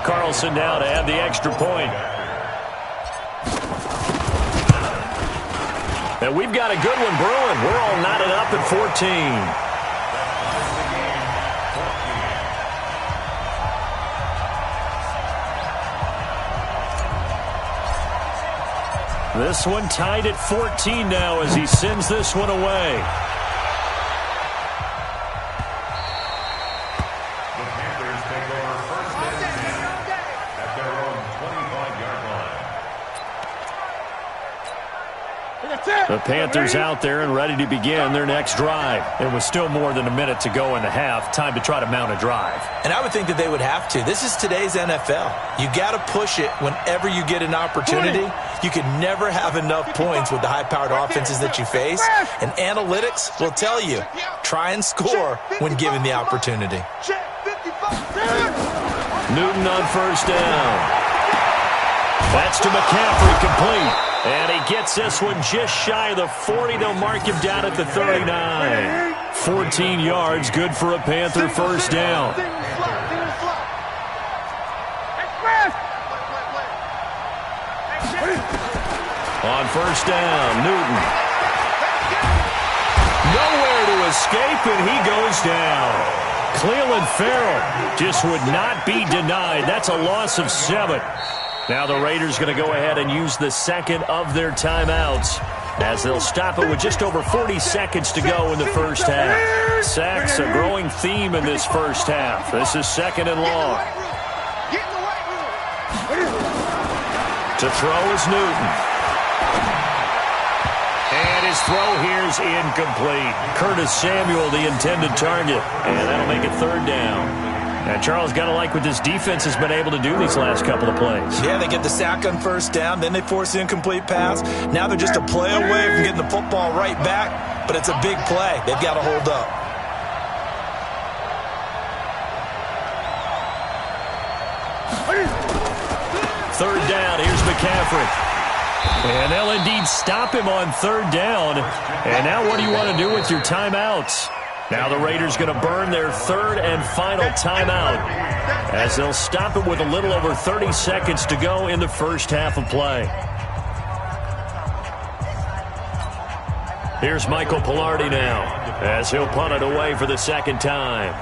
Carlson now to have the extra point. And we've got a good one brewing. We're all knotted up at 14. This one tied at 14 now as he sends this one away. The Panthers take over first and 10 at their own 25-yard line. The Panthers out there and ready to begin their next drive. It was still more than a minute to go in the half. Time to try to mount a drive. And I would think that they would have to. This is today's NFL. You got to push it whenever you get an opportunity. You can never have enough points with the high-powered offenses that you face. And analytics will tell you, try and score when given the opportunity. Newton on first down. That's to McCaffrey, complete. And he gets this one just shy of the 40. They'll mark him down at the 39. 14 yards, good for a Panther first down. On first down, Newton. Nowhere to escape, and he goes down. Cleveland Farrell just would not be denied. That's a loss of 7. Now the Raiders going to go ahead and use the second of their timeouts as they'll stop it with just over 40 seconds to go in the first half. Sacks, a growing theme in this first half. This is second and long. To throw is Newton. And his throw here is incomplete. Curtis Samuel, the intended target. And that'll make it third down. And Charles, got to like what this defense has been able to do these last couple of plays. Yeah, they get the sack on first down, then they force the incomplete pass. Now they're just a play away from getting the football right back, but it's a big play. They've got to hold up. Third down, here's McCaffrey. And they'll indeed stop him on third down. And now what do you want to do with your timeouts? Now the Raiders going to burn their third and final timeout as they'll stop it with a little over 30 seconds to go in the first half of play. Here's Michael Pilardi now as he'll punt it away for the second time.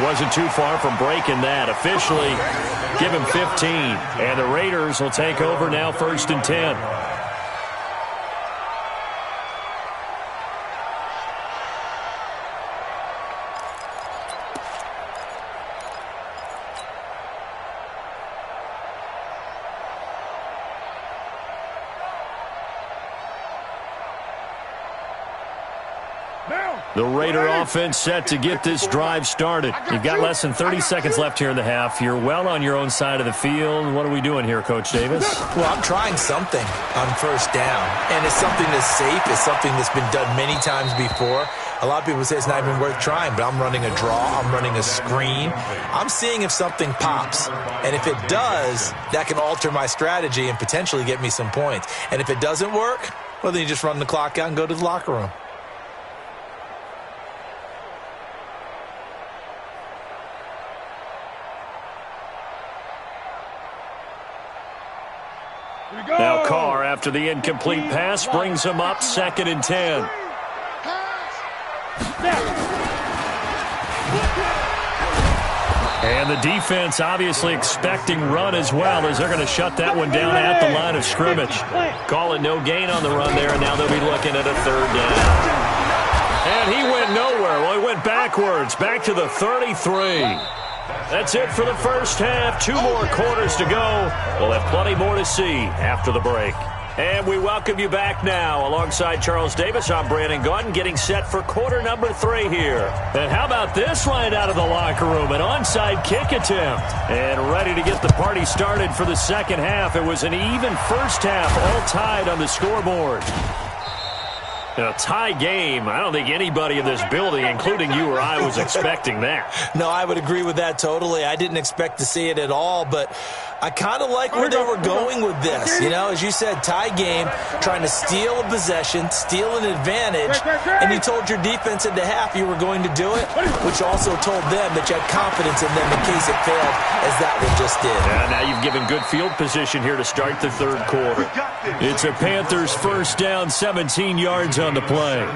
Wasn't too far from breaking that. Officially, give him 15. And the Raiders will take over now first and 10. The Raider offense set to get this drive started. You've got less than 30 seconds left here in the half. You're well on your own side of the field. What are we doing here, Coach Davis? Well, I'm trying something on first down, and it's something that's safe. It's something that's been done many times before. A lot of people say it's not even worth trying, but I'm running a draw. I'm running a screen. I'm seeing if something pops, and if it does, that can alter my strategy and potentially get me some points. And if it doesn't work, well, then you just run the clock out and go to the locker room. Now Carr, after the incomplete pass, brings him up second and 10. And the defense obviously expecting run as well, as they're going to shut that one down at the line of scrimmage. Call it no gain on the run there, and now they'll be looking at a third down. And he went nowhere. Well, he went backwards, back to the 33. That's it for the first half. 2 more quarters to go. We'll have plenty more to see after the break. And we welcome you back now. Alongside Charles Davis, I'm Brandon Gaudin, getting set for quarter number 3 here. And how about this line out of the locker room? An onside kick attempt. And ready to get the party started for the second half. It was an even first half, all tied on the scoreboard. A tie game. I don't think anybody in this building, including you or I, was expecting that. No, I would agree with that totally. I didn't expect to see it at all, but I kind of like where they were going with this. You know, as you said, tie game, trying to steal a possession, steal an advantage, and you told your defense at the half you were going to do it, which also told them that you had confidence in them in case it failed, as that one just did. Yeah, now you've given good field position here to start the third quarter. It's a Panthers first down, 17 yards on the play.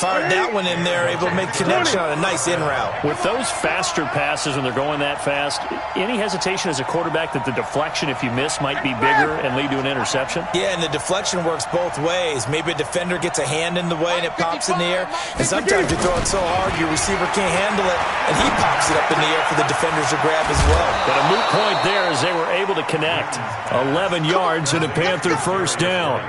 Fired that one in there, able to make connection on a nice in route. With those faster passes when they're going that fast, any hesitation as a quarterback that the deflection, if you miss, might be bigger and lead to an interception? Yeah, and the deflection works both ways. Maybe a defender gets a hand in the way and it pops in the air, and sometimes you throw it so hard your receiver can't handle it, and he pops it up in the air for the defenders to grab as well. But a moot point there as they were able to connect. 11 yards and a Panther first down.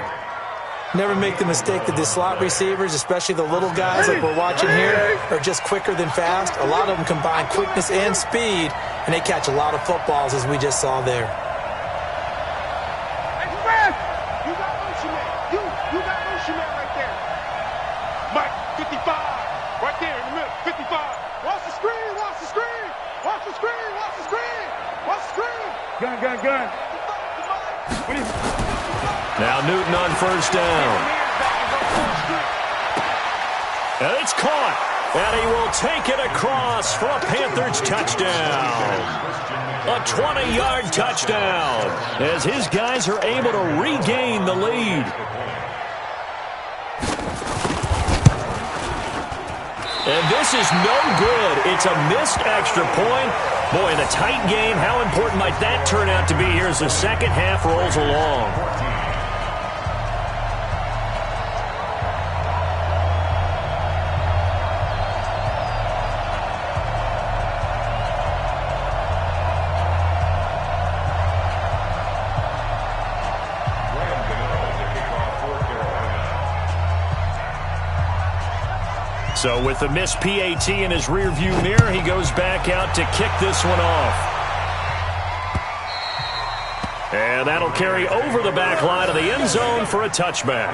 Never make the mistake that the slot receivers, especially the little guys like we're watching here, are just quicker than fast. A lot of them combine quickness and speed, and they catch a lot of footballs, as we just saw there. You got motion man. You got motion man right there. Mike, 55. Right there in the middle, 55. Watch the screen, watch the screen. Watch the screen, watch the screen. Watch the screen. Gun. What is it? Now Newton on first down. And it's caught. And he will take it across for a Panthers touchdown. A 20-yard touchdown as his guys are able to regain the lead. And this is no good. It's a missed extra point. Boy, in a tight game, how important might that turn out to be here as the second half rolls along? So with the missed PAT in his rearview mirror, he goes back out to kick this one off. And that'll carry over the back line of the end zone for a touchback.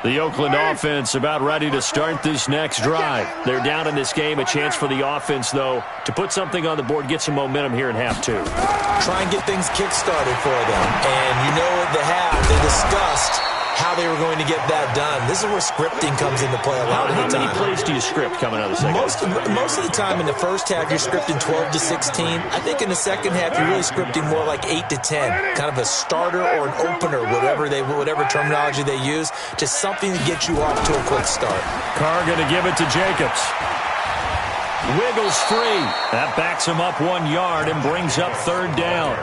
The Oakland offense about ready to start this next drive. They're down in this game. A chance for the offense, though, to put something on the board, get some momentum here in half two. Try and get things kick-started for them. And you know at the half, they discussed how they were going to get that done. This is where scripting comes into play a lot of the time. How many plays do you script coming out of the second? Most of the time in the first half, you're scripting 12 to 16. I think in the second half, you're really scripting more like 8 to 10. Kind of a starter or an opener, whatever terminology they use, just something to get you off to a quick start. Carr going to give it to Jacobs. Wiggles free. That backs him up 1 yard and brings up third down.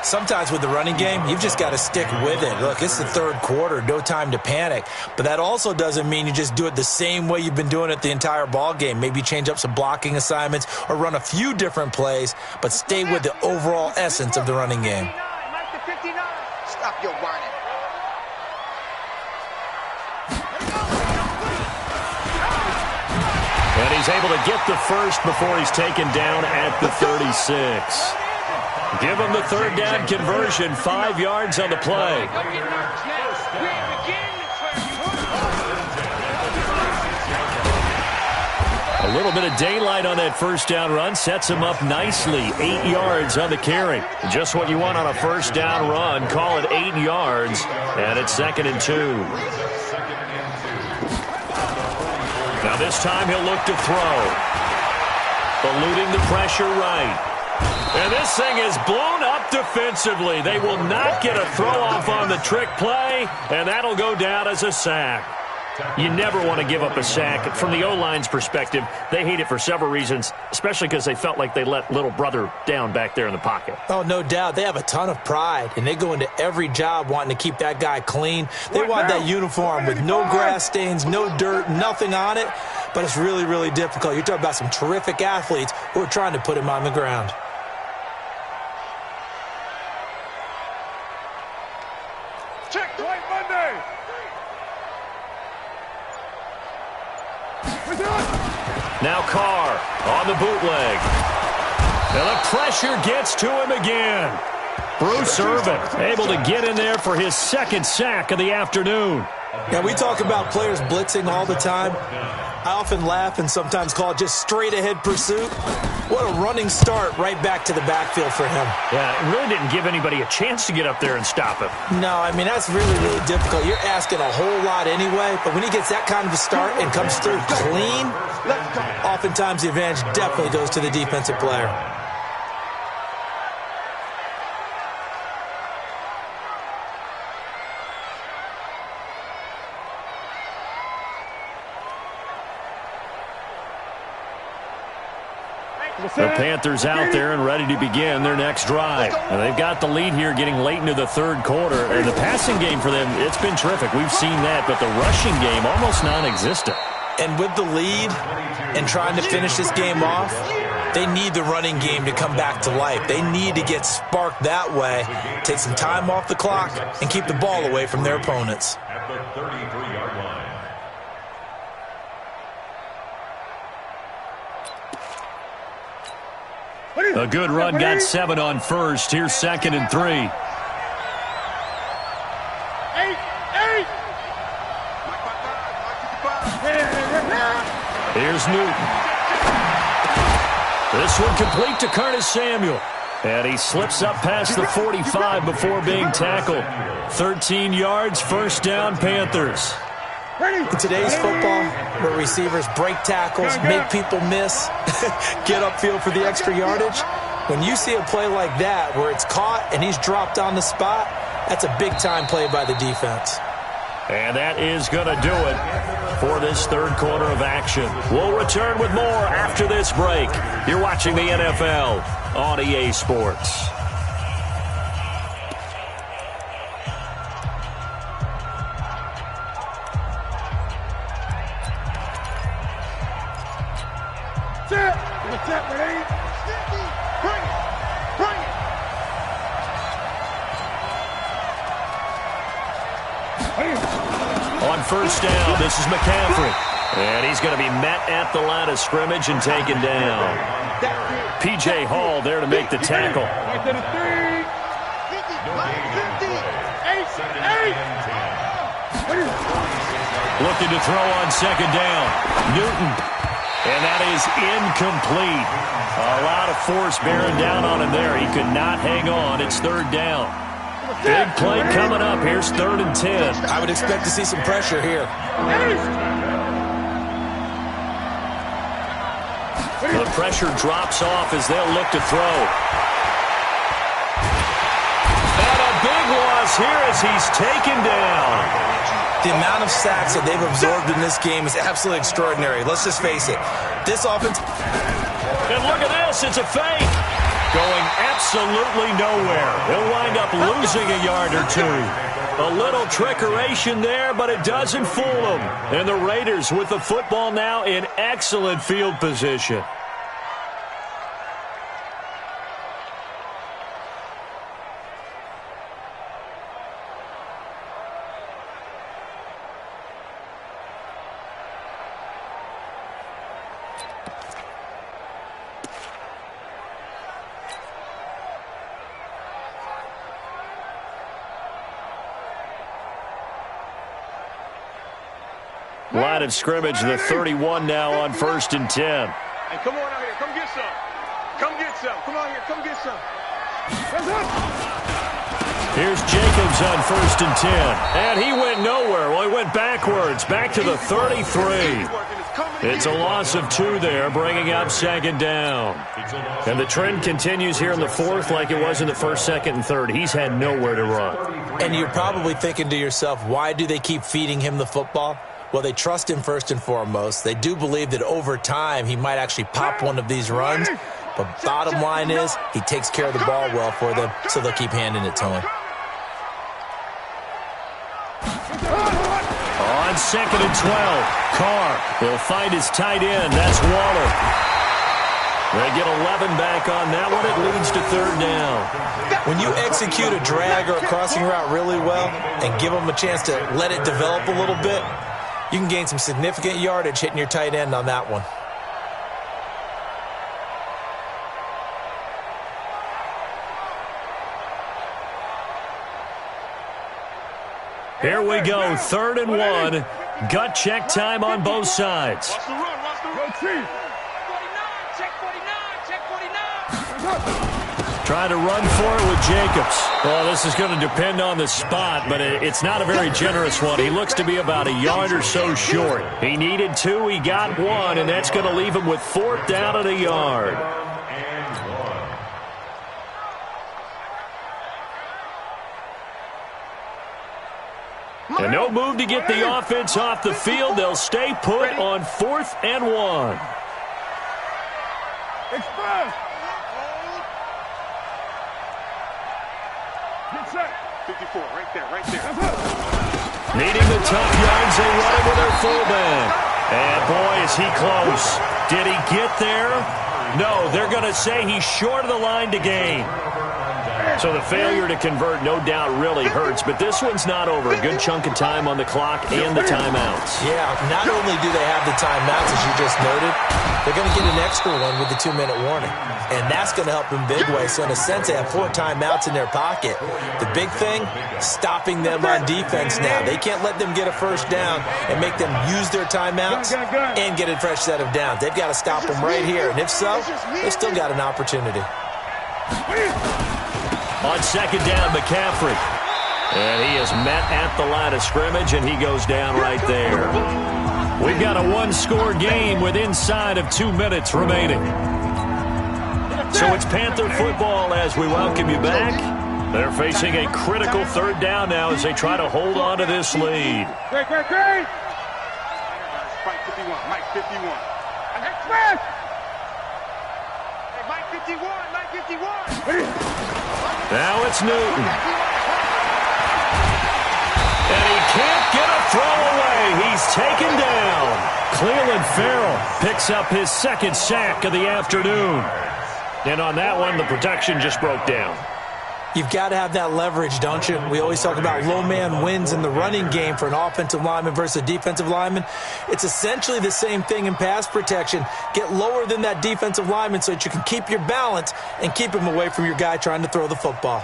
Sometimes with the running game, you've just got to stick with it. Look, it's the third quarter, no time to panic. But that also doesn't mean you just do it the same way you've been doing it the entire ball game. Maybe change up some blocking assignments or run a few different plays, but stay with the overall essence of the running game. Stop your whining. And he's able to get the first before he's taken down at the 36. Give him the third down conversion, 5 yards on the play. A little bit of daylight on that first down run sets him up nicely. 8 yards on the carry. Just what you want on a first down run. Call it 8 yards, and it's 2nd and 2. Now this time he'll look to throw. Eluding the pressure right. And this thing is blown up defensively. They will not get a throw-off on the trick play, and that'll go down as a sack. You never want to give up a sack. From the O-line's perspective, they hate it for several reasons, especially because they felt like they let little brother down back there in the pocket. Oh, no doubt. They have a ton of pride, and they go into every job wanting to keep that guy clean. They want that uniform with no grass stains, no dirt, nothing on it, but it's really, really difficult. You're talking about some terrific athletes who are trying to put him on the ground. Check White Monday. Now Carr on the bootleg. And the pressure gets to him again. Bruce Irvin able to get in there for his second sack of the afternoon. Now, we talk about players blitzing all the time. I often laugh and sometimes call it just straight-ahead pursuit. What a running start right back to the backfield for him. Yeah, it really didn't give anybody a chance to get up there and stop him. No, I mean, that's really, really difficult. You're asking a whole lot anyway, but when he gets that kind of a start and comes through clean, oftentimes the advantage definitely goes to the defensive player. The Panthers out there and ready to begin their next drive. And they've got the lead here getting late into the third quarter. And the passing game for them, it's been terrific. We've seen that, but the rushing game almost non-existent. And with the lead and trying to finish this game off, they need the running game to come back to life. They need to get sparked that way, take some time off the clock, and keep the ball away from their opponents. At the 33-yard line. A good run, got 7 on first. Here's 2nd and 3. 8. Here's Newton. This one complete to Curtis Samuel. And he slips up past the 45 before being tackled. 13 yards, first down, Panthers. In today's football, where receivers break tackles, make people miss, get upfield for the extra yardage, when you see a play like that where it's caught and he's dropped on the spot, that's a big-time play by the defense. And that is going to do it for this third quarter of action. We'll return with more after this break. You're watching the NFL on EA Sports. On first down, this is McCaffrey. And he's going to be met at the line of scrimmage and taken down. P.J. Hall there to make the tackle. Looking to throw on second down. Newton. And that is incomplete. A lot of force bearing down on him there. He could not hang on. It's third down. Big play coming up. Here's 3rd and 10. I would expect to see some pressure here. The pressure drops off as they'll look to throw. And a big loss here as he's taken down. The amount of sacks that they've absorbed in this game is absolutely extraordinary. Let's just face it. This offense... And look at this. It's a fake. Going absolutely nowhere. He'll wind up losing a yard or two. A little trickeration there, but it doesn't fool them. And the Raiders with the football now in excellent field position. Line of scrimmage, the 31 now on 1st and 10. Hey, come on out here. Come get some. Come get some. Come on here. Come get some. Here's Jacobs on 1st and 10. And he went nowhere. Well, he went backwards, back to the 33. It's a loss of 2 there, bringing up 2nd down. And the trend continues here in the 4th like it was in the 1st, 2nd, and 3rd. He's had nowhere to run. And you're probably thinking to yourself, why do they keep feeding him the football? Well, they trust him first and foremost. They do believe that over time he might actually pop one of these runs. But bottom line is he takes care of the ball well for them, so they'll keep handing it to him. On 2nd and 12, Carr will find his tight end. That's Waller. They get 11 back on that one. It leads to 3rd down. When you execute a drag or a crossing route really well and give them a chance to let it develop a little bit, you can gain some significant yardage hitting your tight end on that one. Here we go, 3rd and 1. Gut check time on both sides. Watch the run, watch the run. 49, check 49, check 49. Trying to run for it with Jacobs. Well, this is going to depend on the spot, but it's not a very generous one. He looks to be about a yard or so short. He needed 2, he got 1, and that's going to leave him with 4th down and a yard. And no move to get the offense off the field. They'll stay put on 4th and 1. Express. Get set. 54, right there, right there. Needing the top yards, they run it with their fullback. And boy, is he close. Did he get there? No, they're going to say he's short of the line to gain. So the failure to convert no doubt really hurts, but this one's not over. A good chunk of time on the clock and the timeouts. Yeah, not only do they have the timeouts, as you just noted, they're going to get an extra one with the 2-minute warning. And that's going to help in big way. So in a sense, they have 4 timeouts in their pocket. The big thing, stopping them on defense now. They can't let them get a 1st down and make them use their timeouts and get a fresh set of downs. They've got to stop them right here. And if so, they've still got an opportunity. On 2nd down, McCaffrey. And he is met at the line of scrimmage, and he goes down right there. We've got a 1-score game with inside of 2 minutes remaining. So it's Panther football as we welcome you back. They're facing a critical 3rd down now as they try to hold on to this lead. Great. Mike 51, Mike 51. Express. Hey, Mike 51, Mike 51. Now it's Newton. And he can't get a throw away. He's taken down. Cleveland Farrell picks up his 2nd sack of the afternoon. And on that one, the protection just broke down. You've got to have that leverage, don't you? We always talk about low man wins in the running game for an offensive lineman versus a defensive lineman. It's essentially the same thing in pass protection. Get lower than that defensive lineman so that you can keep your balance and keep him away from your guy trying to throw the football.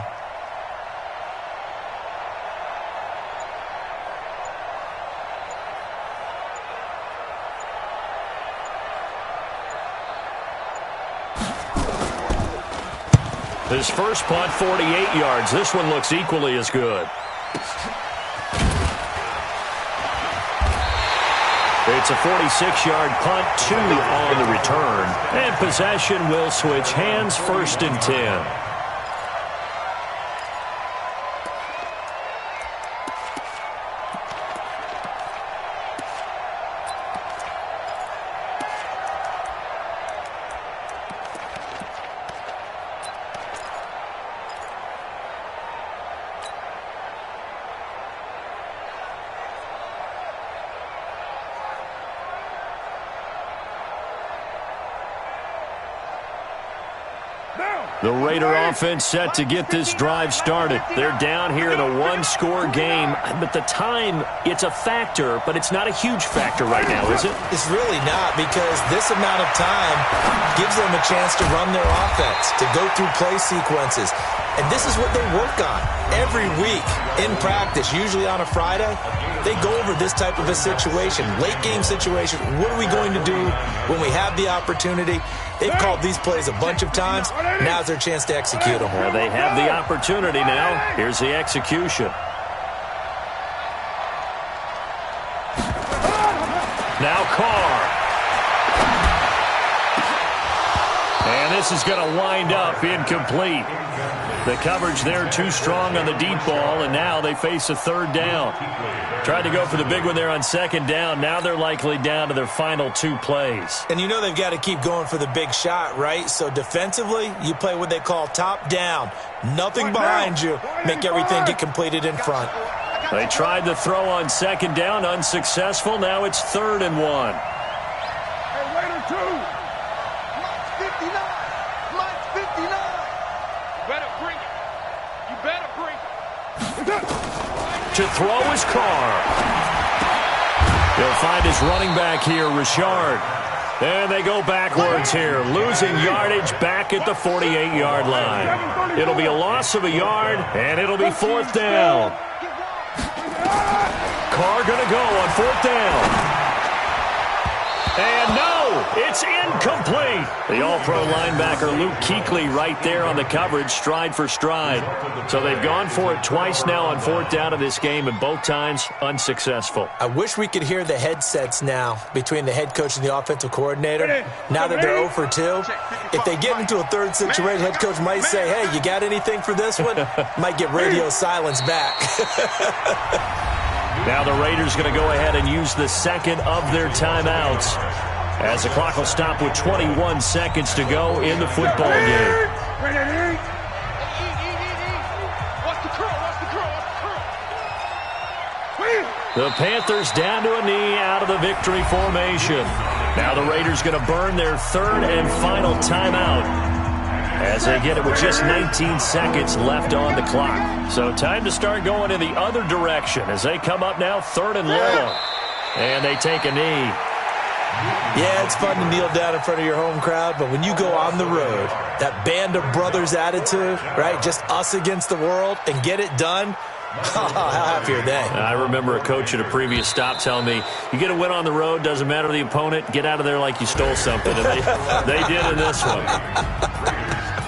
His first punt, 48 yards. This one looks equally as good. It's a 46-yard punt, 2 on the return. And possession will switch hands, 1st and 10. The Raider offense set to get this drive started. They're down here in a 1-score game. But the time, it's a factor, but it's not a huge factor right now, is it? It's really not, because this amount of time gives them a chance to run their offense, to go through play sequences. And this is what they work on every week in practice, usually on a Friday. They go over this type of a situation, late game situation. What are we going to do when we have the opportunity? They've called these plays a bunch of times. Now's their chance to execute them. Well, they have the opportunity now. Here's the execution. Now Carr. And this is going to wind up incomplete. The coverage there too strong on the deep ball, and now they face a third down. Tried to go for the big one there on second down. Now they're likely down to their final 2 plays. And you know they've got to keep going for the big shot, right? So defensively, you play what they call top down. Nothing behind you. Make everything get completed in front. They tried to throw on second down, unsuccessful. Now it's 3rd and 1. Hey, waiter 2. Mike's 59. Mike's 59. You better bring it. You better bring it. To throw is Carr. He'll find his running back here, Richard. And they go backwards here, losing yardage back at the 48-yard line. It'll be a loss of a yard, and it'll be 4th down. Carr going to go on 4th down. And no, it's incomplete. The all-pro linebacker Luke Kuechly right there on the coverage, stride for stride. So they've gone for it twice now on 4th down of this game, and both times unsuccessful. I wish we could hear the headsets now between the head coach and the offensive coordinator. Now that they're 0 for 2, if they get into a third situation, head coach might say, hey, you got anything for this one? Might get radio silence back. Now the Raiders going to go ahead and use the second of their timeouts as the clock will stop with 21 seconds to go in the football game. The Panthers down to a knee out of the victory formation. Now the Raiders going to burn their 3rd and final timeout as they get it with just 19 seconds left on the clock. So time to start going in the other direction as they come up now 3rd and long. And they take a knee. Yeah, it's fun to kneel down in front of your home crowd, but when you go on the road, that band of brothers attitude, right, just us against the world, and get it done, how happy are they? I remember a coach at a previous stop telling me, you get a win on the road, doesn't matter the opponent, get out of there like you stole something. And they did in this one.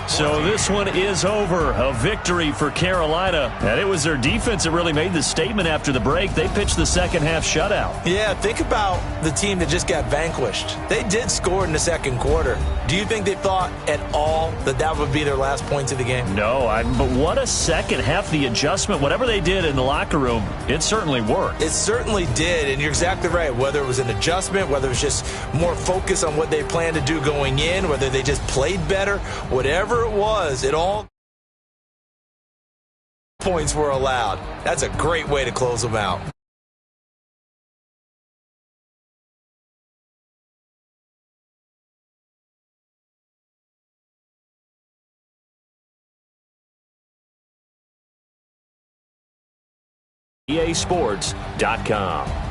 So this one is over. A victory for Carolina. And it was their defense that really made the statement after the break. They pitched the second half shutout. Yeah, think about the team that just got vanquished. They did score in the second quarter. Do you think they thought at all that that would be their last points of the game? No, but what a second half. The adjustment, whatever they did in the locker room, it certainly worked. It certainly did, and you're exactly right. Whether it was an adjustment, whether it was just more focus on what they planned to do going in, whether they just played better, whatever it was, it all points were allowed. That's a great way to close them out. EASports.com.